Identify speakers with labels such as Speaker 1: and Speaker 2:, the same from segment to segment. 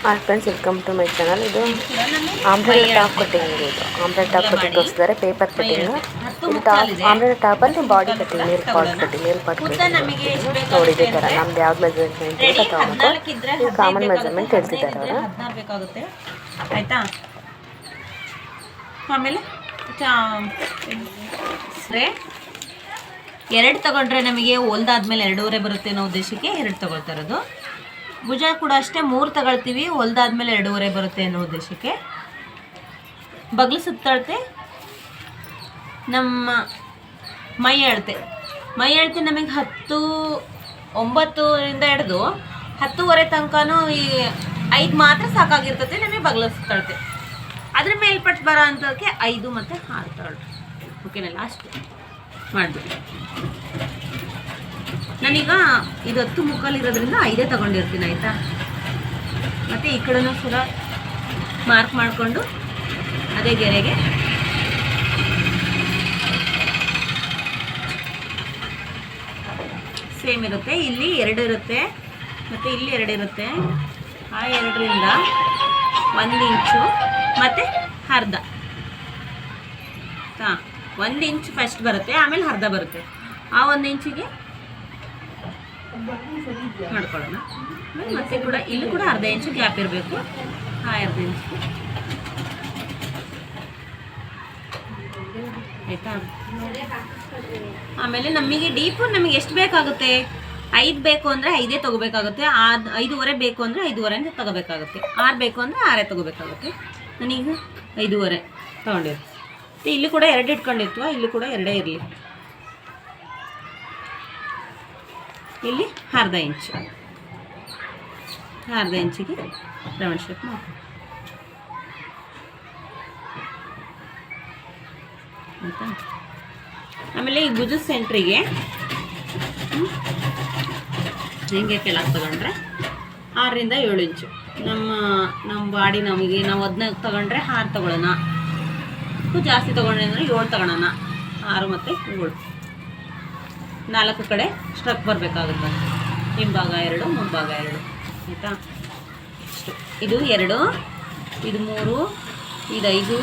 Speaker 1: Hi friends, welcome to my channel. ಇದು umbrella top cutting ಇರೋದು. Umbrella top cutting ತೋರಿಸಿದ್ದಾರೆ, paper cutting. ಇದು top umbrella ಟಾಪಲ್ಲಿ body cutting, nail part cutting ನೋಡಿ. ಇದೇ ಥರ ನಮ್ದು ಯಾವ್ದು ಮೆಜರ್ಮೆಂಟ್ ಅಂತ ತಗೊಬೇಕು. ಇದು ಕಾಮನ್ ಮೆಜರ್ಮೆಂಟ್ ಹೇಳ್ತಿದ್ದಾರೆ ಅವರು.
Speaker 2: ಬೇಕಾಗುತ್ತೆ ಆಯಿತಾ. ಆಮೇಲೆ ಎರಡು ತಗೊಂಡ್ರೆ ನಮಗೆ ಹೊಲ್ದಾದ್ಮೇಲೆ 2.5 ಬರುತ್ತೆ ಅನ್ನೋ ಉದ್ದೇಶಕ್ಕೆ 2 ತಗೊಳ್ತಾ ಇರೋದು. ಭುಜ ಕೂಡ ಅಷ್ಟೇ 3 ತಗೊಳ್ತೀವಿ, ಹೊಲ್ದಾದ್ಮೇಲೆ 2.5 ಬರುತ್ತೆ ಅನ್ನೋ ಉದ್ದೇಶಕ್ಕೆ. ಬಗ್ಲು ಸುತ್ತಳತೆ, ನಮ್ಮ ಮೈ ಅಳತೆ ನಮಗೆ 9ರಿಂದ ಹಿಡಿದು 10:15 ತನಕನೂ ಈ 5 ಮಾತ್ರ ಸಾಕಾಗಿರ್ತದೆ ನಮಗೆ ಬಗ್ಲು ಸುತ್ತಳತೆ. ಅದ್ರ ಮೇಲ್ಪಟ್ಟು ಬರೋ ಅಂಥದಕ್ಕೆ 5 ಮತ್ತು 6 ತಗೊಳ್ರಿ. ಓಕೆನಾ? ಲಾಸ್ಟ್ ಮಾಡಿಬಿಟ್ಟು ನಾನೀಗ ಇದು 10 ಮುಕ್ಕಾಲು ಇರೋದ್ರಿಂದ 5 ತಗೊಂಡಿರ್ತೀನಿ ಆಯಿತಾ. ಮತ್ತು ಈ ಕಡೆನೂ ಕೂಡ ಮಾರ್ಕ್ ಮಾಡಿಕೊಂಡು ಅದೇ ಗೆರೆಗೆ ಸೇಮ್ ಇರುತ್ತೆ. ಇಲ್ಲಿ 2 ಇರುತ್ತೆ ಮತ್ತು ಇಲ್ಲಿ 2 ಇರುತ್ತೆ. ಆ 2ರಿಂದ 1 ಇಂಚು ಮತ್ತು ಅರ್ಧ. 1 ಇಂಚ್ ಫಸ್ಟ್ ಬರುತ್ತೆ, ಆಮೇಲೆ ಅರ್ಧ ಬರುತ್ತೆ. ಆ 1 ಇಂಚಿಗೆ ಮಾಡ್ಕೊಳ್ಳೋಣ. ಮತ್ತೆ ಕೂಡ ಇಲ್ಲಿ ಕೂಡ ಅರ್ಧ ಇಂಚು ಗ್ಯಾಪ್ ಇರಬೇಕು. ಆ 2 ಇಂಚು ಆಯಿತಾ. ಆಮೇಲೆ ನಮಗೆ ಡೀಪು ನಮಗೆ ಎಷ್ಟು ಬೇಕಾಗುತ್ತೆ? 5 ಬೇಕು ಅಂದರೆ 5 ತೊಗೋಬೇಕಾಗುತ್ತೆ. 5.5 ಬೇಕು ಅಂದರೆ 5.5 ತೊಗೋಬೇಕಾಗುತ್ತೆ. 6 ಬೇಕು ಅಂದರೆ 6 ತೊಗೋಬೇಕಾಗುತ್ತೆ. ನಾನೀಗ 5.5 ತೊಗೊಂಡಿರ್ತೀನಿ. ಇಲ್ಲಿ ಕೂಡ 2 ಇಟ್ಕೊಂಡಿರ್ತೀವ, ಇಲ್ಲಿ ಕೂಡ 2 ಇರಲಿ. ಇಲ್ಲಿ ಅರ್ಧ ಇಂಚು, ಅರ್ಧ ಇಂಚಿಗೆ ರೌಂಡ್ ಶೇಪ್ ಮಾಡಿ ಆಯಿತಾ. ಆಮೇಲೆ ಈ ಭುಜದ ಸೆಂಟ್ರಿಗೆ ಹಿಂಗೆ ಕೆಳಗೆ ತಗೊಂಡ್ರೆ 6ರಿಂದ 7 ಇಂಚು. ನಮ್ಮ ಬಾಡಿ ನಮಗೆ ನಾವು 15 ತಗೊಂಡ್ರೆ 6 ತಗೊಳ್ಳೋಣ. ಜಾಸ್ತಿ ತೊಗೊಂಡ್ರೆ ಅಂದರೆ 7 ತಗೊಳ್ಳೋಣ. 6 ಮತ್ತು 7 4 ಕಡೆ ಸ್ಟ್ರಕ್ ಬರಬೇಕಾಗುತ್ತೆ. ಹಿಂಭಾಗ 2, ಮುಂಭಾಗ 2 ಆಯಿತಾ. ಇಷ್ಟು. ಇದು 2, ಇದು 3, ಇದು 5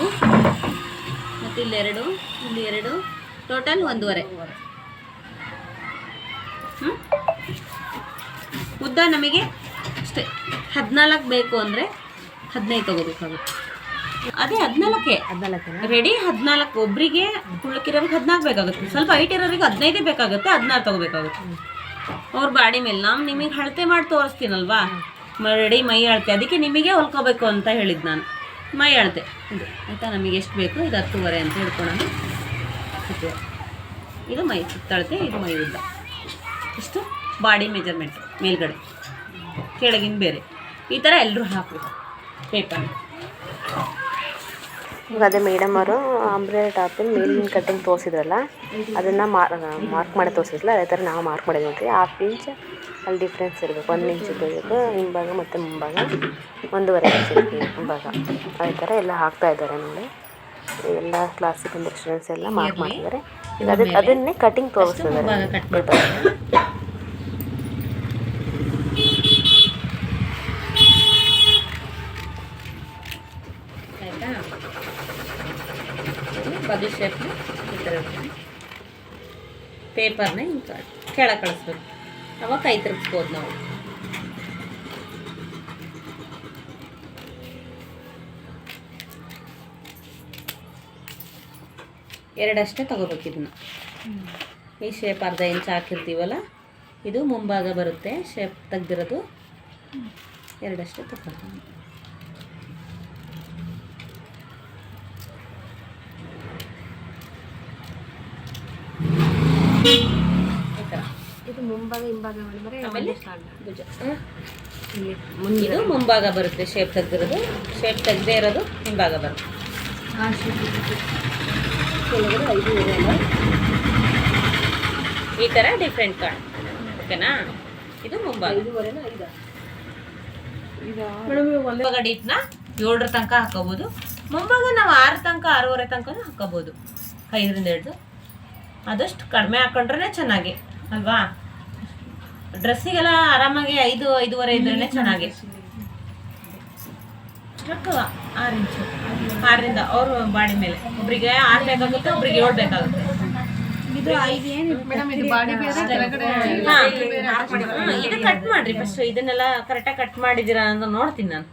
Speaker 2: ಮತ್ತು ಇಲ್ಲಿ 2, ಇಲ್ಲಿ 2, ಟೋಟಲ್ 1.5. ಉದ್ದ ನಮಗೆ ಅಷ್ಟೇ 14 ಬೇಕು ಅಂದರೆ 15 ತೊಗೋಬೇಕಾಗುತ್ತೆ. ಅದೇ 14 ರೆಡಿ. 14 ಒಬ್ಬರಿಗೆ ಕುಳ್ಳಕ್ಕಿರೋರಿಗೆ 14 ಬೇಕಾಗುತ್ತೆ. ಸ್ವಲ್ಪ ಹೈಟ್ ಇರೋರಿಗೆ 15 ಬೇಕಾಗುತ್ತೆ, 16 ತೊಗೋಬೇಕಾಗುತ್ತೆ ಅವ್ರ ಬಾಡಿ ಮೇಲೆ. ನಾವು ನಿಮಗೆ ಅಳತೆ ಮಾಡಿ ತೋರಿಸ್ತೀನಲ್ವಾ, ರೆಡಿ ಮೈ ಅಳತೆ. ಅದಕ್ಕೆ ನಿಮಗೆ ಹೊಲ್ಕೋಬೇಕು ಅಂತ ಹೇಳಿದ್ದು ನಾನು. ಮೈ ಅಳತೆ ಇದು ಆಯಿತಾ. ನಮಗೆ ಎಷ್ಟು ಬೇಕು? ಇದು 10.5 ಅಂತ ಹೇಳ್ಕೊಳ್ಳೋಣ. ಇದು ಮೈ ಸುತ್ತಳತೆ, ಇದು ಮೈ ಉದ್ದ. ಇಷ್ಟು ಬಾಡಿ ಮೆಜರ್ಮೆಂಟ್. ಮೇಲ್ಗಡೆ ಕೆಳಗಿನ ಬೇರೆ. ಈ ಥರ ಎಲ್ಲರೂ ಹಾಕಬೇಕು ಪೇಪರ್.
Speaker 1: ಇವಾಗ ಅದೇ ಮೇಡಮ್ ಅವರು ಆಂಬ್ರೆಲಾ ಟಾಪಿನ ಮೇಲಿನ ಕಟ್ಟಿಂಗ್ ತೋರಿಸಿದ್ರಲ್ಲ, ಅದನ್ನು ಮಾರ್ಕ್ ಮಾಡಿ ತೋರಿಸಿದ್ರಲ್ಲ, ಅದೇ ಥರ ನಾವು ಮಾರ್ಕ್ ಮಾಡಿದ್ವಿ. 1/2 ಇಂಚ್ ಅಲ್ಲಿ ಡಿಫ್ರೆನ್ಸ್ ಇರಬೇಕು. 1 ಇಂಚ್ ಇರಬೇಕು ಹಿಂಭಾಗ ಮತ್ತು ಮುಂಭಾಗ, 1.5 ಇಂಚ್ ಇರಬೇಕು ಮುಂಭಾಗ. ಅದೇ ಥರ ಎಲ್ಲ ಹಾಕ್ತಾಯಿದ್ದಾರೆ ನೋಡಿ. ಎಲ್ಲ ಕ್ಲಾಸಿಗೆ ಬಂದಿರೋ ಸ್ಟೂಡೆಂಟ್ಸ್ ಎಲ್ಲ ಮಾರ್ಕ್ ಮಾಡಿದ್ದಾರೆ. ಈಗ ಅದನ್ನೇ ಕಟ್ಟಿಂಗ್ ತೋರಿಸ್ತಿದ್ದಾರೆ ಪೇಪರ್. ಬದು ಶೇಪ್ನ ಈ ಥರ ಪೇಪರ್ನ ಹಿಂಗೆ ಕೆಳಗೆ ಕಳಿಸ್ಬೇಕು. ಅವಾಗ ಕೈ ತಿರುಗಿಸ್ಬೋದು ನಾವು. ಎರಡಷ್ಟೇ ತಗೋಬೇಕು ಇದನ್ನು. ಈ ಶೇಪ್ ಅರ್ಧ ಇಂಚ್ ಹಾಕಿರ್ತೀವಲ್ಲ, ಇದು ಮುಂಭಾಗ ಬರುತ್ತೆ ಶೇಪ್ ತೆಗ್ದಿರೋದು. ಎರಡಷ್ಟೇ ತಗೊಳ್ತೀವಿ. ಇದು ಮುಂಭಾಗ ಹಿಂಭಾಗ ಮಾಡಿದ್ರೆ
Speaker 2: ಆಮೇಲೆ ಭುಜ ಇದು ಮುಂಭಾಗ ಬರುತ್ತೆ ಶೇಪ್ ತೆಗ್ದಿರೋದು. ಶೇಪ್ ತೆಗ್ದೇ ಇರೋದು ಹಿಂಭಾಗ ಬರುತ್ತೆ. ಕೆಳಗಡೆ 5 ಈ ಥರ ಡಿಫ್ರೆಂಟ್ ಕಾಣ್. ಓಕೆನಾ? ಇದು ಮುಂಭಾಗ. ಮುಂಭಾಗ ಡೀಪ್ನ 7 ತನಕ ಹಾಕೋಬೋದು. ಮುಂಭಾಗ ನಾವು 6 ತನಕ 6.5 ತನಕ ಹಾಕೋಬೋದು. 5ರಿಂದ ಹಿಡಿದು ಆದಷ್ಟು ಕಡಿಮೆ ಹಾಕೊಂಡ್ರೆ ಚೆನ್ನಾಗಿ ಅಲ್ವಾ. ಡ್ರೆಸ್ಸಿಗೆಲ್ಲ ಆರಾಮಾಗಿ 5-5.5 ಇದ್ರೇ ಚೆನ್ನಾಗಿ. ಇಷ್ಟಕ್ಕೆ 6 ಇಂಚು 6ರಿಂದ ಅವ್ರ ಬಾಡಿ ಮೇಲೆ ಒಬ್ರಿಗೆ 6 ಬೇಕಾಗುತ್ತೆ ಒಬ್ರಿಗೆ 7 ಬೇಕಾಗುತ್ತೆ. ಇದು ಕಟ್ ಮಾಡ್ರಿ ಫಸ್ಟ್. ಇದನ್ನೆಲ್ಲ ಕರೆಕ್ಟಾಗಿ ಕಟ್ ಮಾಡಿದ್ದೀರಾ ಅಂತ ನೋಡ್ತೀನಿ ನಾನು.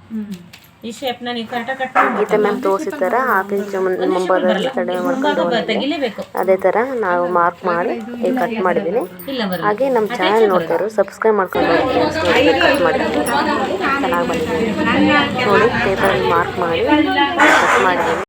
Speaker 2: ಈ ಶೇಪ್ನ ನೀವು ಕರೆಕ್ಟಾಗಿ ಕಟ್
Speaker 1: ಗೀತಾ ಮ್ಯಾಮ್ ತೋರಿಸಿದ ಥರ 1/2 ಇಂಚು ಮುಂಭಾಗದಲ್ಲಿ ಕಡಿಮೆ ಮಾಡ್ಕೊಂಡು
Speaker 2: ತೆಗಿಲೇಬೇಕು.
Speaker 1: ಅದೇ ಥರ ನಾವು ಮಾರ್ಕ್ ಮಾಡಿ ಈಗ ಕಟ್ ಮಾಡಿದ್ದೀನಿ. ಹಾಗೆ ನಮ್ಮ ಚಾನಲ್ ನೋಡ್ತಾರೋ ಸಬ್ಸ್ಕ್ರೈಬ್ ಮಾಡ್ಕೊಂಡು ಕಟ್ ಮಾಡಿದ್ದೀನಿ, ಚೆನ್ನಾಗಿ ಬಂದಿದ್ದೀನಿ ನೋಡಿ. ಪೇಪರಲ್ಲಿ ಮಾರ್ಕ್ ಮಾಡಿ ಕಟ್ ಮಾಡಿದ್ದೀನಿ.